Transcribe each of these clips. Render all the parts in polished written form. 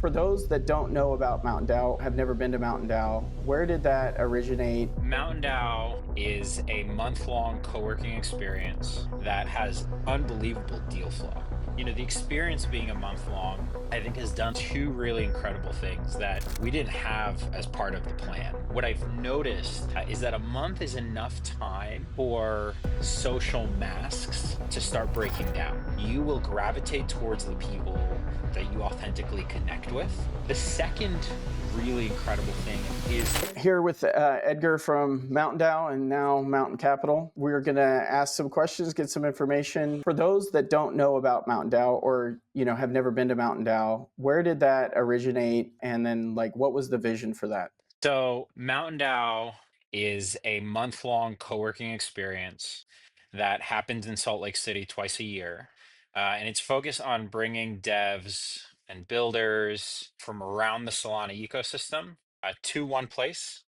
For those that don't know about mtnDAO, have never been to mtnDAO, where did that originate? mtnDAO is a month-long co-working experience that has unbelievable deal flow. The experience being a month long, I think has done two really incredible things that we didn't have as part of the plan. What I've noticed is that a month is enough time for social masks to start breaking down. You will gravitate towards the people that you authentically connect with. The second really incredible thing is Here with Edgar from mtnDAO and now mtnCapital. We're going to ask some questions, get some information. For those that don't know about mtnDAO or have never been to mtnDAO, where did that originate? And then what was the vision for that? So, mtnDAO is a month-long co-working experience that happens in Salt Lake City twice a year, and it's focused on bringing devs and builders from around the Solana ecosystem to one place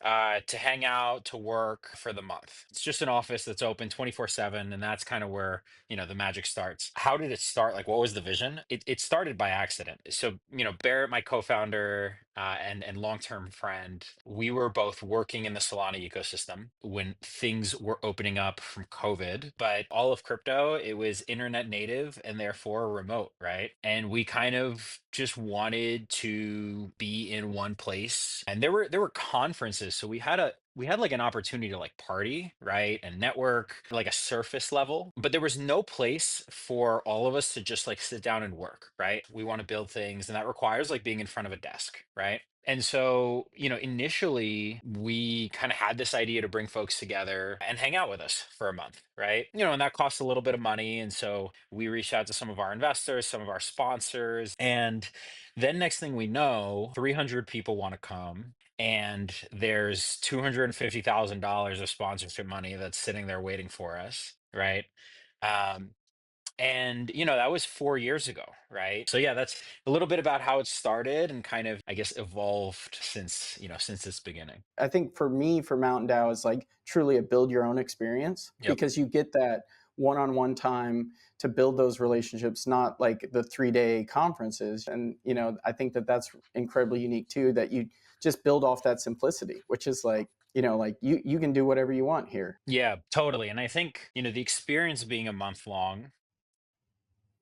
to hang out, to work for the month. It's just an office that's open 24/7, and that's kind of where the magic starts. How did it start? Like, what was the vision? It started by accident. So, Barrett, my co-founder and long-term friend, we were both working in the Solana ecosystem when things were opening up from COVID, but all of crypto, it was internet native and therefore remote, right? And we kind of just wanted to be in one place. And there were conferences, so we had like an opportunity to like party, right? And network like a surface level, but there was no place for all of us to just like sit down and work, right? We want to build things, and that requires like being in front of a desk, right? And so, initially we kind of had this idea to bring folks together and hang out with us for a month, right? And that costs a little bit of money. And so we reached out to some of our investors, some of our sponsors, and then next thing we know, 300 people want to come. And there's $250,000 of sponsorship money that's sitting there waiting for us, right? Um, and that was 4 years ago, right? So yeah, that's a little bit about how it started and kind of, I guess, evolved since its beginning. I think for me, for mtnDAO is like truly a build your own experience Yep. because you get that one-on-one time to build those relationships, not like the 3-day conferences. And, I think that that's incredibly unique too, that you just build off that simplicity, which is like, you can do whatever you want here. Yeah, totally. And I think, the experience being a month long,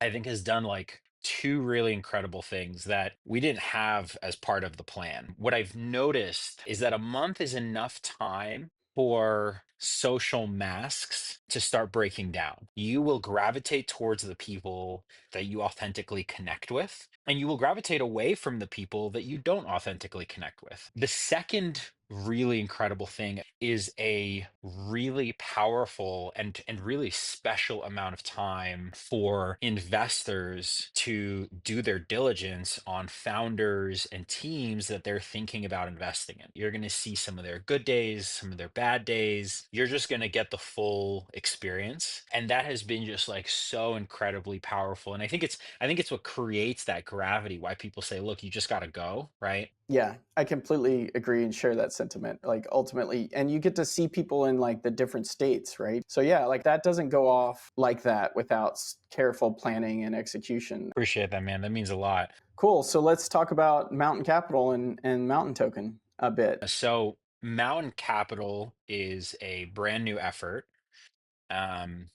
I think has done like two really incredible things that we didn't have as part of the plan. What I've noticed is that a month is enough time for social masks to start breaking down. You will gravitate towards the people that you authentically connect with, and you will gravitate away from the people that you don't authentically connect with. The second really incredible thing is a really powerful and really special amount of time for investors to do their diligence on founders and teams that they're thinking about investing in. You're going to see some of their good days, some of their bad days. You're just going to get the full experience. And that has been just like so incredibly powerful. And I think it's what creates that gravity, why people say, look, you just got to go, right? Yeah, I completely agree and share that sentiment. Like ultimately, and you get to see people in like the different states, right? So yeah, like that doesn't go off like that without careful planning and execution. Appreciate that, man. That means a lot. Cool. So let's talk about mtnCapital and Mountain Token a bit. So, mtnCapital is a brand new effort. Um,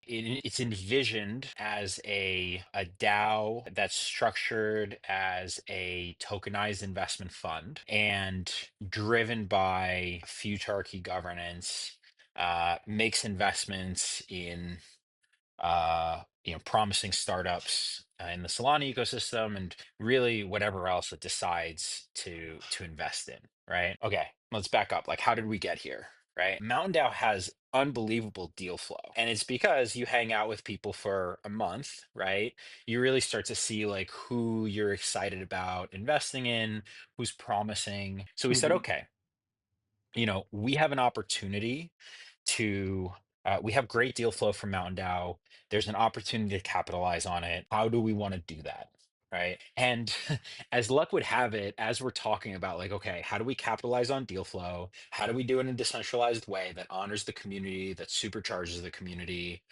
it's envisioned as a DAO that's structured as a tokenized investment fund and driven by Futarchy governance, makes investments in promising startups in the Solana ecosystem and really whatever else it decides to invest in, right? Okay, let's back up. Like, how did we get here, right? mtnDAO has unbelievable deal flow, and it's because you hang out with people for a month, right? You really start to see like who you're excited about investing in, who's promising. So we said, Mhm. okay, we have an opportunity to we have great deal flow from mtnDAO. There's an opportunity to capitalize on it. How do we want to do that? Right. And as luck would have it, as we're talking about, like, okay, how do we capitalize on deal flow? How do we do it in a decentralized way that honors the community, that supercharges the community?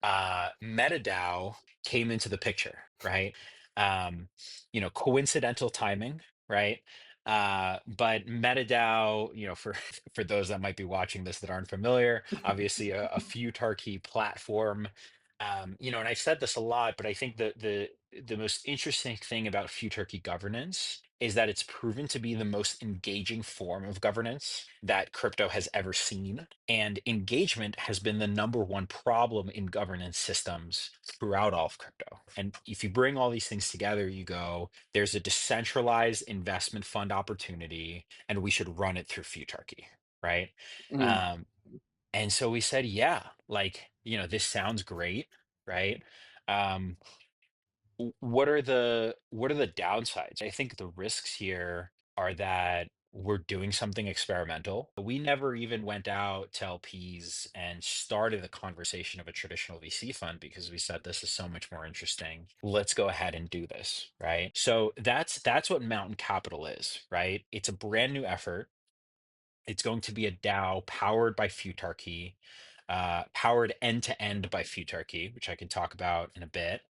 MetaDAO came into the picture, right? um, coincidental timing, right? But MetaDAO, for for those that might be watching this that aren't familiar, obviously a Futarchy platform. And I've said this a lot, but I think the most interesting thing about Futarchy governance is that it's proven to be the most engaging form of governance that crypto has ever seen. And engagement has been the number one problem in governance systems throughout all of crypto. And if you bring all these things together, you go, there's a decentralized investment fund opportunity, and we should run it through Futarchy, right? Mm. Um, and so we said, yeah, like, this sounds great, right? Um, what are the downsides? I think the risks here are that we're doing something experimental. We never even went out to LPs and started the conversation of a traditional VC fund because we said this is so much more interesting. Let's go ahead and do this, right? So that's what Mountain Capital is, right? It's a brand new effort. It's going to be a DAO powered by Futarchy, powered end to end by Futarchy, which I can talk about in a bit.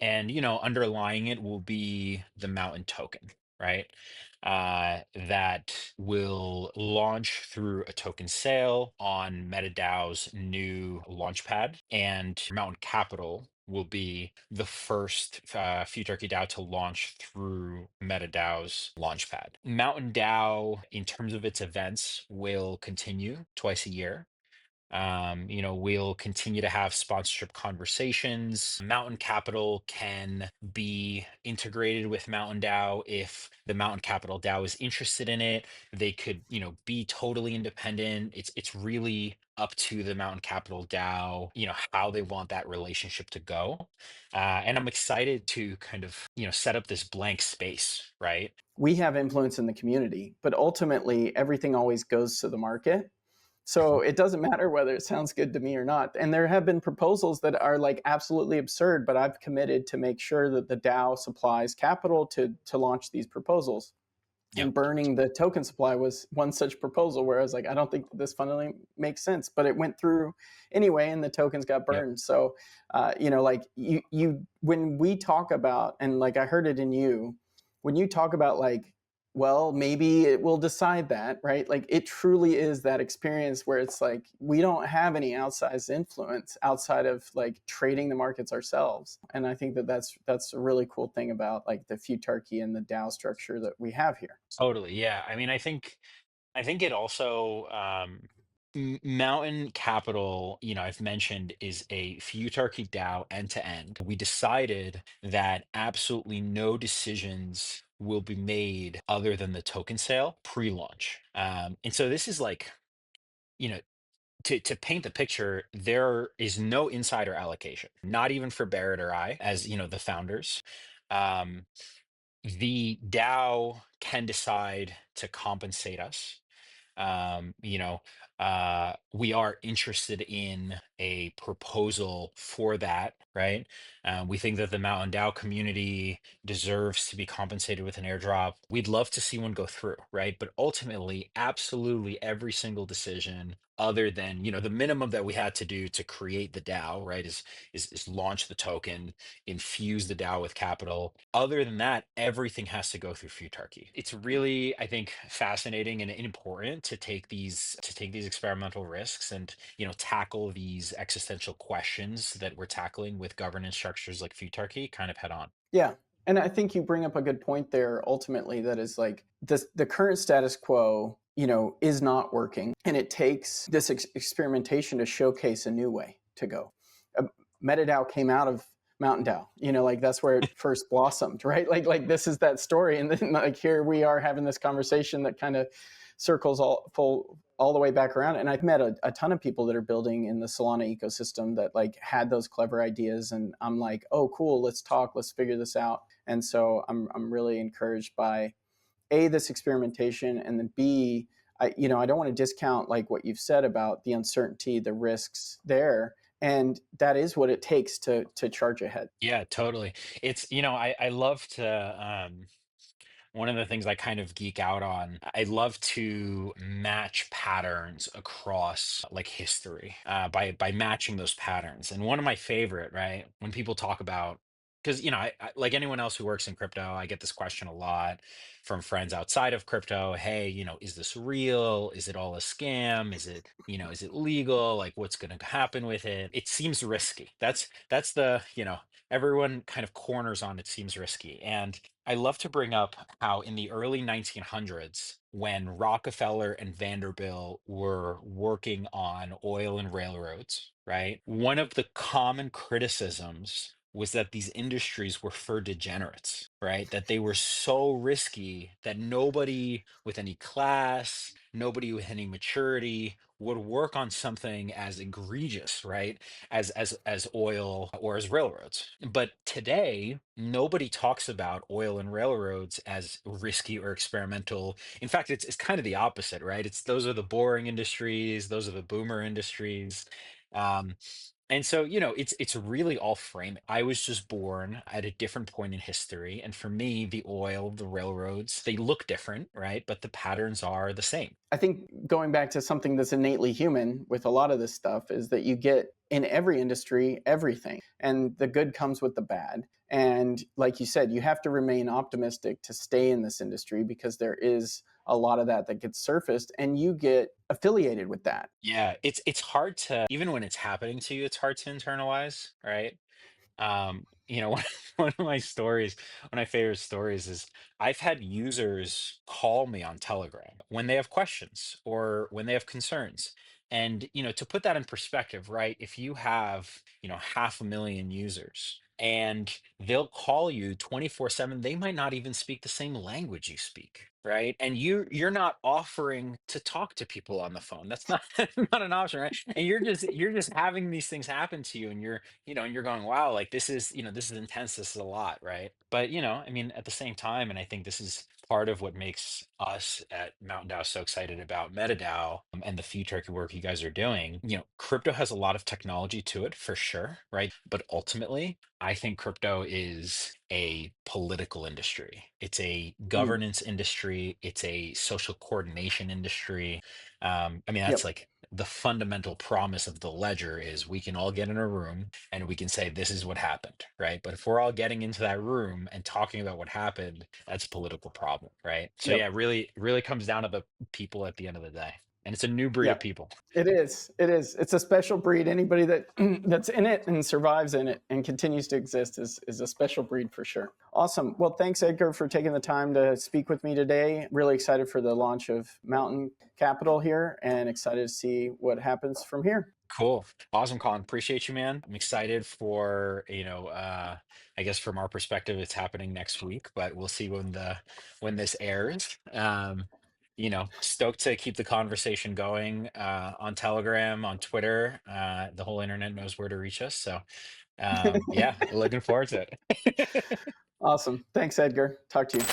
And underlying it will be the Mountain token, right? That will launch through a token sale on MetaDAO's new launchpad, and Mountain Capital will be the first Futurity DAO to launch through MetaDAO's launchpad. Mountain DAO, in terms of its events, will continue twice a year. We'll continue to have sponsorship conversations. Mountain Capital can be integrated with Mountain DAO if the Mountain Capital DAO is interested in it. They could, be totally independent. It's really up to the Mountain Capital DAO, how they want that relationship to go. And I'm excited to kind of, set up this blank space, right? We have influence in the community, but ultimately everything always goes to the market. So it doesn't matter whether it sounds good to me or not. And there have been proposals that are like absolutely absurd, but I've committed to make sure that the DAO supplies capital to launch these proposals. Yep. And burning the token supply was one such proposal where I was like, I don't think this fundamentally makes sense, but it went through anyway, and the tokens got Yep. burned. So, like when we talk about, and like I heard it in you, when you talk about like, well, maybe it will decide that, right? Like it truly is that experience where it's like we don't have any outsized influence outside of like trading the markets ourselves. And I think that that's a really cool thing about like the Futarchy and the DAO structure that we have here. Totally. Yeah. I mean, I think it also Mountain Capital, I've mentioned is a Futarchy DAO end to end. We decided that absolutely no decisions will be made other than the token sale pre-launch. And so this is like, you know, to paint the picture, there is no insider allocation, not even for Barrett or I, as the founders. Um, the DAO can decide to compensate us. We are interested in a proposal for that, right? We think that the Mountain DAO community deserves to be compensated with an airdrop. We'd love to see one go through, right? But ultimately, absolutely every single decision, other than the minimum that we had to do to create the DAO, right, is launch the token, infuse the DAO with capital. Other than that, everything has to go through Futarchy. It's really, I think, fascinating and important to take these experimental risks and tackle these existential questions that we're tackling with governance structures like Futarchy kind of head on. Yeah. And I think you bring up a good point there ultimately that is like the current status quo, is not working. And it takes this experimentation to showcase a new way to go. Uh, MetaDAO came out of Mountain DAO, like that's where it first blossomed, right? Like this is that story. And then like here we are having this conversation that kind of circles all the way back around. And I've met a ton of people that are building in the Solana ecosystem that like had those clever ideas. And I'm like, oh, cool, let's talk, let's figure this out. And so I'm really encouraged by A, this experimentation, and then B, I don't want to discount like what you've said about the uncertainty, the risks there. And that is what it takes to charge ahead. Yeah, totally. It's, I love to, one of the things I kind of geek out on, I love to match patterns across like history by matching those patterns. And one of my favorite, right, when people talk about because like anyone else who works in crypto, I get this question a lot from friends outside of crypto. Hey, is this real? Is it all a scam? Is it legal? Like, what's going to happen with it? It seems risky. That's the, everyone kind of corners on it seems risky. And I love to bring up how in the early 1900s, when Rockefeller and Vanderbilt were working on oil and railroads, right? One of the common criticisms was that these industries were for degenerates, right? That they were so risky that nobody with any class, nobody with any maturity would work on something as egregious, right? As oil or as railroads. But today, nobody talks about oil and railroads as risky or experimental. In fact, it's kind of the opposite, right? It's those are the boring industries, those are the boomer industries. Um, and so, it's really all framing. I was just born at a different point in history, and for me, the oil, the railroads, they look different, right? But the patterns are the same. I think going back to something that's innately human with a lot of this stuff is that you get in every industry everything, and the good comes with the bad. And like you said, you have to remain optimistic to stay in this industry because there is a lot of that gets surfaced and you get affiliated with that. Yeah, it's hard to, even when it's happening to you, it's hard to internalize, right? One, one of my stories, one of my favorite stories is I've had users call me on Telegram when they have questions or when they have concerns. And, to put that in perspective, right? If you have, 500,000 users and they'll call you 24/7, they might not even speak the same language you speak, right? And you're not offering to talk to people on the phone. That's not not an option, right? And you're just having these things happen to you, and you're going, wow, like this is intense, this is a lot, right? But I mean, at the same time, and I think this is part of what makes us at Mountain DAO so excited about MetaDAO, and the Futarchy work you guys are doing. Crypto has a lot of technology to it for sure, right? But ultimately, I think crypto is a political industry. It's a Mm, governance industry. It's a social coordination industry. I mean, that's yep. like the fundamental promise of the ledger is we can all get in a room and we can say this is what happened, right? But if we're all getting into that room and talking about what happened, that's a political problem, right? So Yep. yeah, really, really comes down to the people at the end of the day, and it's a new breed of Yep. people. It is. It is. It's a special breed. Anybody that that's in it and survives in it and continues to exist is a special breed for sure. Awesome. Well, thanks, Edgar, for taking the time to speak with me today. Really excited for the launch of Mountain Capital here and excited to see what happens from here. Cool. Awesome, Colin. Appreciate you, man. I'm excited for, I guess from our perspective, it's happening next week, but we'll see when this airs. Stoked to keep the conversation going on Telegram, on Twitter. The whole internet knows where to reach us. So yeah, looking forward to it. Awesome. Thanks, Edgar. Talk to you.